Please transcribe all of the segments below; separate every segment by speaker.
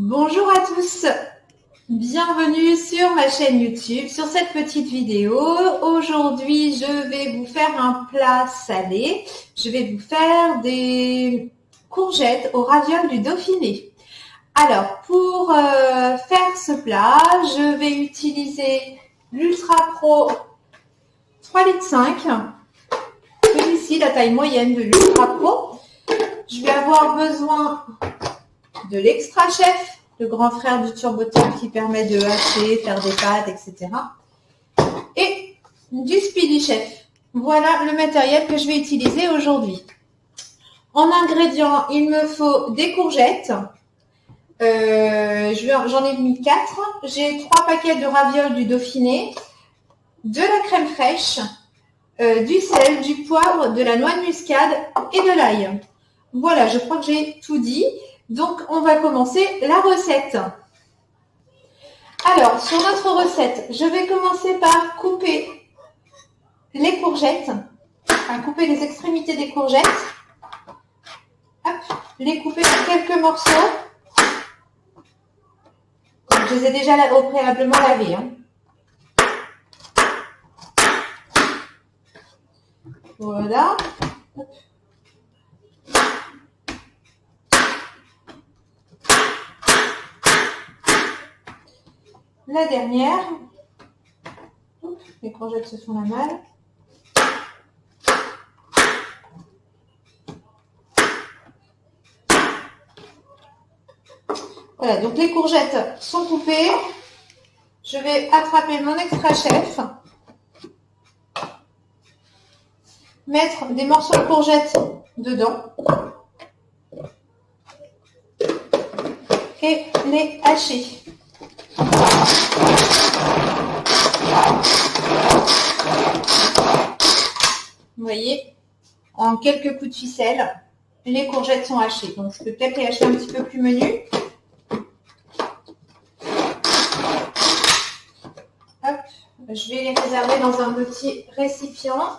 Speaker 1: Bonjour à tous, bienvenue sur ma chaîne YouTube, sur cette petite vidéo. Aujourd'hui, je vais vous faire un plat salé. Je vais vous faire des courgettes au ravioles du Dauphiné. Alors, pour faire ce plat, je vais utiliser l'Ultra Pro 3,5 litres. Celui-ci, la taille moyenne de l'Ultra Pro. Je vais avoir besoin de l'Extra Chef, le grand frère du Turboton qui permet de hacher, faire des pâtes, etc. Et du Speedy Chef. Voilà le matériel que je vais utiliser aujourd'hui. En ingrédients, il me faut des courgettes. J'en ai mis 4. J'ai 3 paquets de ravioles du Dauphiné, de la crème fraîche, du sel, du poivre, de la noix de muscade et de l'ail. Voilà, je crois que j'ai tout dit. Donc, on va commencer la recette. Alors, sur notre recette, je vais commencer par couper les courgettes, couper les extrémités des courgettes. Hop, les couper en quelques morceaux. Je les ai déjà au préalablement lavés. Voilà. Hop. La dernière, les courgettes se font la malle. Voilà, donc les courgettes sont coupées. Je vais attraper mon Extra Chef, mettre des morceaux de courgettes dedans et les hacher. Vous voyez, en quelques coups de ficelle, les courgettes sont hachées. Donc, je peux peut-être les hacher un petit peu plus menu. Hop, je vais les réserver dans un petit récipient.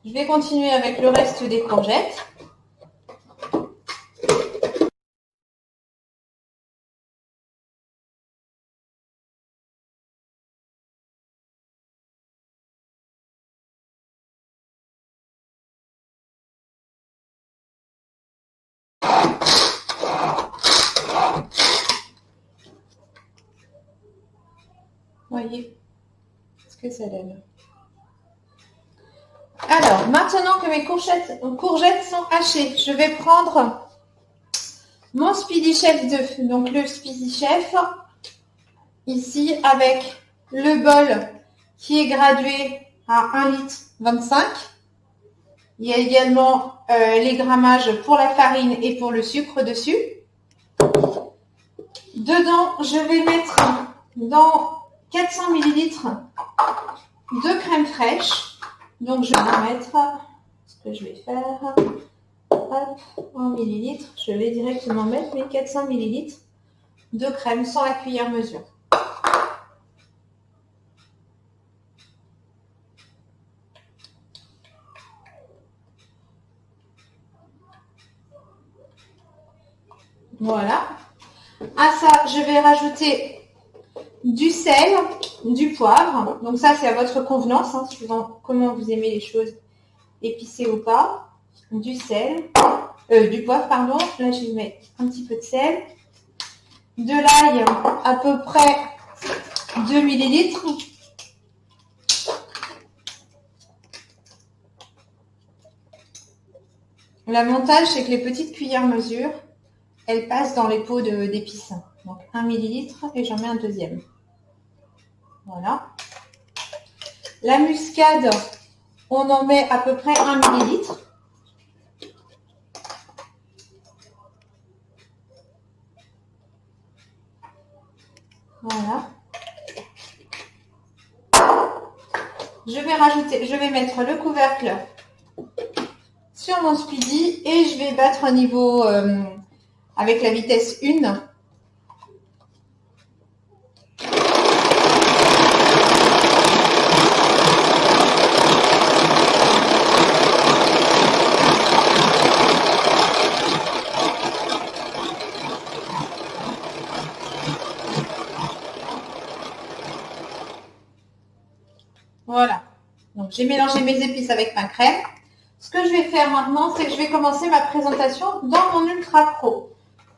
Speaker 1: Je vais continuer avec le reste des courgettes. Voyez ce que ça donne. Alors, maintenant que mes courgettes sont hachées, je vais prendre mon Speedy Chef 2. Donc, le Speedy Chef, ici, avec le bol qui est gradué à 1,25 litre. Il y a également les grammages pour la farine et pour le sucre dessus. Dedans, je vais mettre dans 400 ml de crème fraîche. Donc, je vais mettre ce que je vais faire. Hop, en millilitres. Je vais directement mettre mes 400 ml de crème sans la cuillère mesure. Voilà. À ça, je vais rajouter du sel, du poivre. Donc ça, c'est à votre convenance, suivant comment vous aimez les choses épicées ou pas. Du sel, du poivre, pardon. Là, je vais mettre un petit peu de sel. De l'ail, à peu près 2 millilitres. L'avantage, c'est que les petites cuillères mesure, elles passent dans les pots d'épices. Donc 1 millilitre et j'en mets un deuxième. Voilà. La muscade, on en met à peu près 1 millilitre. Voilà. Je vais mettre le couvercle sur mon Speedy et je vais battre au niveau avec la vitesse 1. Donc, j'ai mélangé mes épices avec ma crème. Ce que je vais faire maintenant, c'est que je vais commencer ma présentation dans mon Ultra Pro.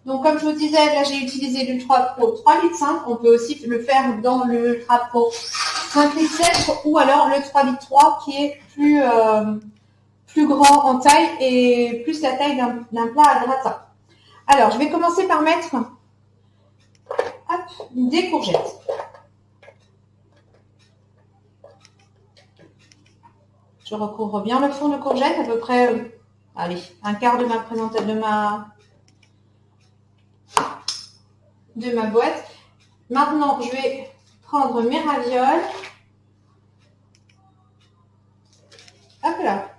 Speaker 1: Donc, comme je vous disais, là, j'ai utilisé l'Ultra Pro 3,5 litres. On peut aussi le faire dans le Ultra Pro 5,7 litres ou alors le 3,3 litres qui est plus grand en taille et plus la taille d'un plat à gratin. Alors, je vais commencer par mettre des courgettes. Je recouvre bien le fond de courgettes, à peu près, allez, un quart de ma présentation de ma boîte. Maintenant, je vais prendre mes ravioles. Hop là.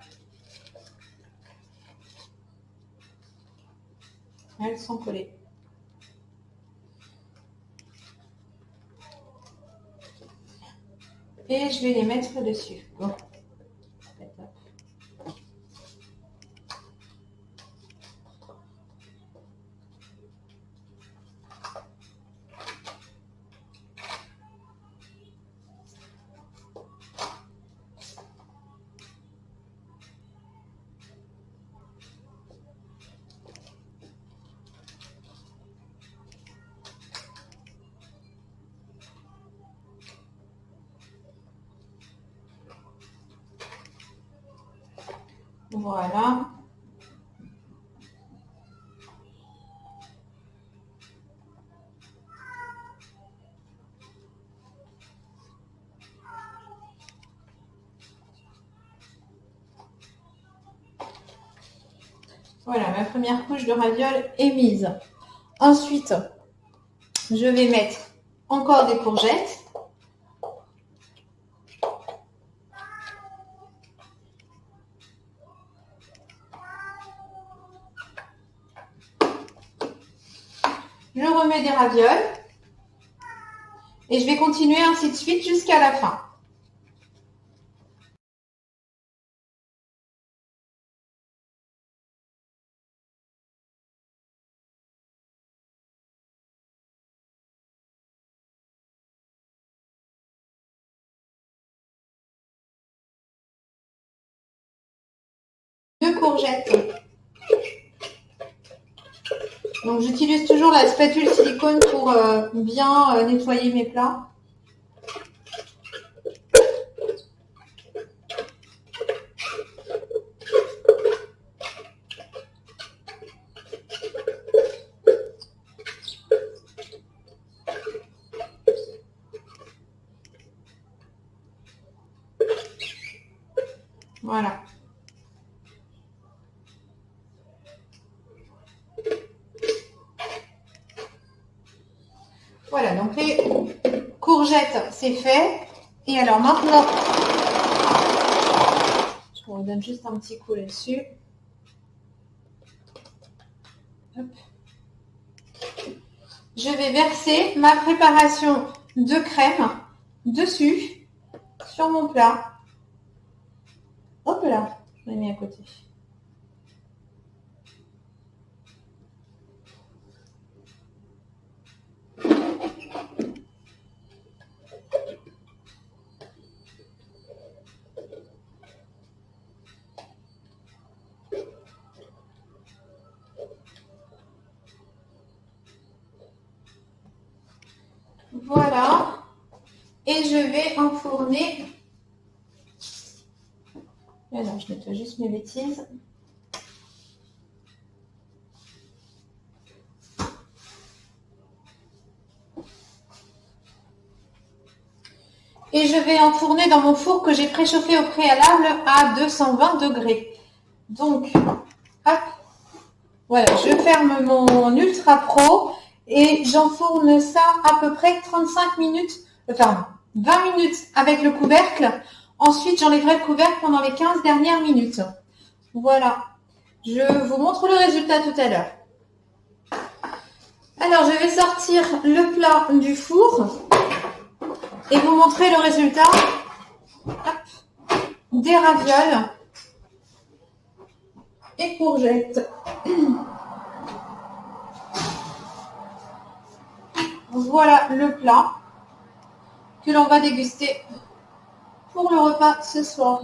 Speaker 1: Elles sont collées. Et je vais les mettre dessus. Bon. Voilà. Voilà, ma première couche de ravioles est mise. Ensuite, je vais mettre encore des courgettes. Je remets des ravioles. Et je vais continuer ainsi de suite jusqu'à la fin. Deux courgettes. Donc j'utilise toujours la spatule silicone pour bien nettoyer mes plats. Voilà. Voilà, donc les courgettes, c'est fait. Et alors maintenant, je vous donne juste un petit coup là-dessus. Je vais verser ma préparation de crème dessus, sur mon plat. Hop là, je l'ai mis à côté. Voilà. Et je vais enfourner. Alors, je nettoie juste mes bêtises. Et je vais enfourner dans mon four que j'ai préchauffé au préalable à 220 degrés. Donc, hop, voilà, je ferme mon Ultra Pro et j'enfourne ça à peu près 35 minutes, enfin 20 minutes avec le couvercle. Ensuite, j'enlèverai le couvercle pendant les 15 dernières minutes. Voilà, je vous montre le résultat tout à l'heure. Alors, je vais sortir le plat du four et vous montrer le résultat. Hop, des ravioles et courgettes. Voilà le plat que l'on va déguster pour le repas ce soir.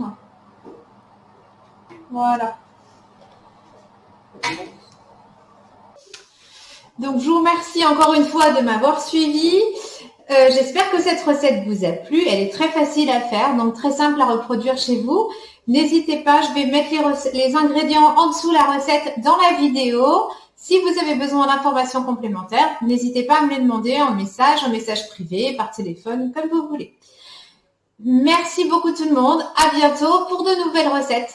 Speaker 1: Voilà. Donc, je vous remercie encore une fois de m'avoir suivi. J'espère que cette recette vous a plu. Elle est très facile à faire, donc très simple à reproduire chez vous. N'hésitez pas, je vais mettre les ingrédients en dessous la recette dans la vidéo. Si vous avez besoin d'informations complémentaires, n'hésitez pas à me les demander en message privé, par téléphone, comme vous voulez. Merci beaucoup tout le monde. À bientôt pour de nouvelles recettes.